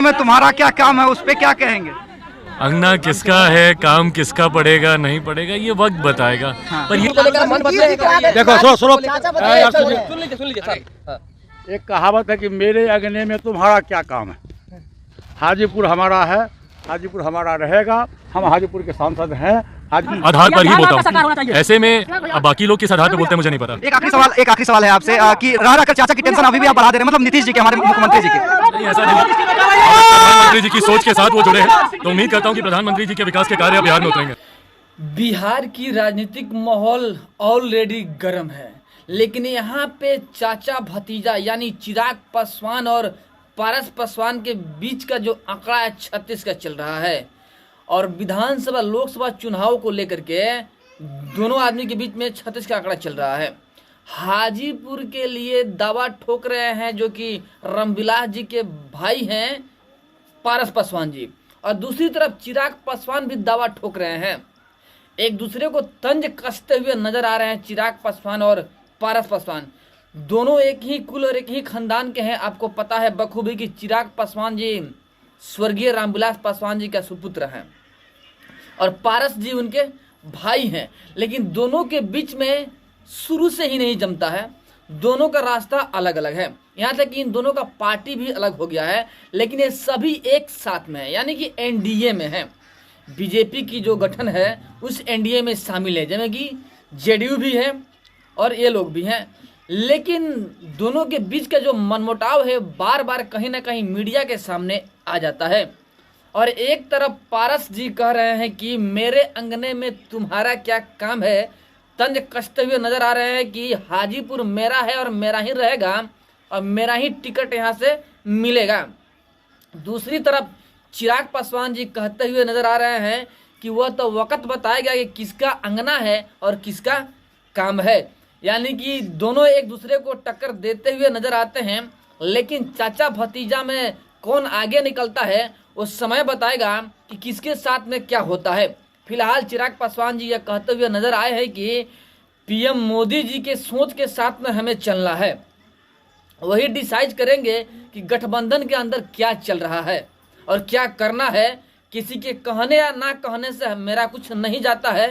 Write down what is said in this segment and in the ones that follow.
में तुम्हारा क्या काम है, उस पे क्या कहेंगे? अंगना किसका है, काम किसका पड़ेगा नहीं पड़ेगा ये वक्त बताएगा। हाँ। पर ये देखो सुनो सुन लीजिए सर। एक कहावत है कि मेरे अंगने में तुम्हारा क्या काम है। हाजीपुर हमारा है, हाजीपुर हमारा रहेगा, हम हाजीपुर के सांसद हैं। आधार पर ही बोलता हूँ, ऐसे में अब बाकी लोग किस आधार पर बोलते हैं मुझे नहीं पता। एक आखिरी सवाल है आपसे कि रह रहकर चाचा की टेंशन अभी भी आप बढ़ा दे रहे हैं, मतलब नीतीश जी के, हमारे मुख्यमंत्री जी के। नहीं ऐसा नहीं, प्रधानमंत्री जी की सोच के साथ वो जुड़े हैं, तो उम्मीद करता हूँ कि प्रधानमंत्री जी के विकास के कार्य बिहार में उतरेंगे। बिहार की राजनीतिक माहौल ऑलरेडी गर्म है, लेकिन यहाँ पे चाचा भतीजा यानी चिराग पासवान और पारस पासवान के बीच का जो आंकड़ा है 36 का चल रहा है। और विधानसभा लोकसभा चुनाव को लेकर के दोनों आदमी के बीच में 36 का आंकड़ा चल रहा है। हाजीपुर के लिए दावा ठोक रहे हैं जो कि रामविलास जी के भाई हैं पारस पासवान जी, और दूसरी तरफ चिराग पासवान भी दावा ठोक रहे हैं। एक दूसरे को तंज कसते हुए नजर आ रहे हैं चिराग पासवान और पारस पासवान। दोनों एक ही कुल और एक ही खानदान के हैं। आपको पता है बखूबी कि चिराग पासवान जी स्वर्गीय रामविलास पासवान जी का सुपुत्र हैं और पारस जी उनके भाई हैं, लेकिन दोनों के बीच में शुरू से ही नहीं जमता है। दोनों का रास्ता अलग अलग है, यहाँ तक कि इन दोनों का पार्टी भी अलग हो गया है, लेकिन ये सभी एक साथ में है, यानी कि एनडीए में है। बीजेपी की जो गठन है उस एनडीए में शामिल है, जिसमें कि जेडीयू भी है और ये लोग भी हैं। लेकिन दोनों के बीच का जो मनमुटाव है बार बार कहीं ना कहीं मीडिया के सामने आ जाता है। और एक तरफ पारस जी कह रहे हैं कि मेरे अंगने में तुम्हारा क्या काम है, तंज कसते हुए नजर आ रहे हैं कि हाजीपुर मेरा है और मेरा ही रहेगा और मेरा ही टिकट यहाँ से मिलेगा। दूसरी तरफ चिराग पासवान जी कहते हुए नजर आ रहे हैं कि वह तो वक्त बताएगा कि किसका अंगना है और किसका काम है, यानी कि दोनों एक दूसरे को टक्कर देते हुए नजर आते हैं। लेकिन चाचा भतीजा में कौन आगे निकलता है वो समय बताएगा कि किसके साथ में क्या होता है। फिलहाल चिराग पासवान जी यह कहते हुए नजर आए हैं कि पीएम मोदी जी के सोच के साथ में हमें चलना है, वही डिसाइड करेंगे कि गठबंधन के अंदर क्या चल रहा है और क्या करना है। किसी के कहने या ना कहने से मेरा कुछ नहीं जाता है।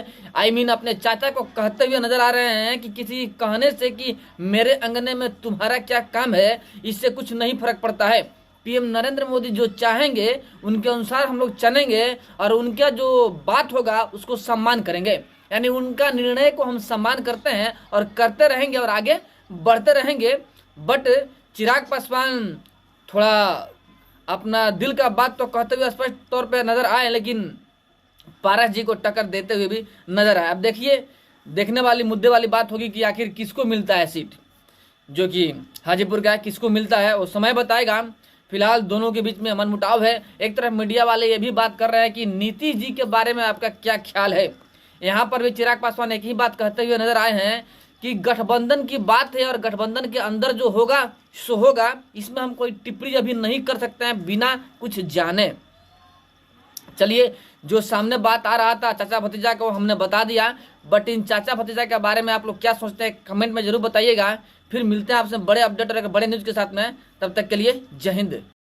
अपने चाचा को कहते हुए नजर आ रहे हैं कि किसी कहने से कि मेरे अंगने में तुम्हारा क्या काम है, इससे कुछ नहीं फर्क पड़ता है। पीएम नरेंद्र मोदी जो चाहेंगे उनके अनुसार हम लोग चलेंगे और उनका जो बात होगा उसको सम्मान करेंगे, यानी उनका निर्णय को हम सम्मान करते हैं और करते रहेंगे और आगे बढ़ते रहेंगे। बट चिराग पासवान थोड़ा अपना दिल का बात तो कहते हुए स्पष्ट तौर पे नजर आए, लेकिन पारस जी को टक्कर देते हुए भी नजर आए। अब देखिए, देखने वाली मुद्दे वाली बात होगी कि आखिर किसको मिलता है सीट, जो कि हाजीपुर का है, किसको मिलता है वो समय बताएगा। फिलहाल दोनों के बीच में मनमुटाव है। एक तरफ मीडिया वाले ये भी बात कर रहे हैं कि नीतीश जी के बारे में आपका क्या ख्याल है। यहाँ पर भी चिराग पासवान एक ही बात कहते हुए नजर आए हैं कि गठबंधन की बात है और गठबंधन के अंदर जो होगा सो होगा, इसमें हम कोई टिप्पणी अभी नहीं कर सकते हैं बिना कुछ जाने। चलिए, जो सामने बात आ रहा था चाचा भतीजा को हमने बता दिया, बट इन चाचा भतीजा के बारे में आप लोग क्या सोचते हैं कमेंट में जरूर बताइएगा। फिर मिलते हैं आपसे बड़े अपडेट और बड़े न्यूज़ के साथ में, तब तक के लिए जय हिंद।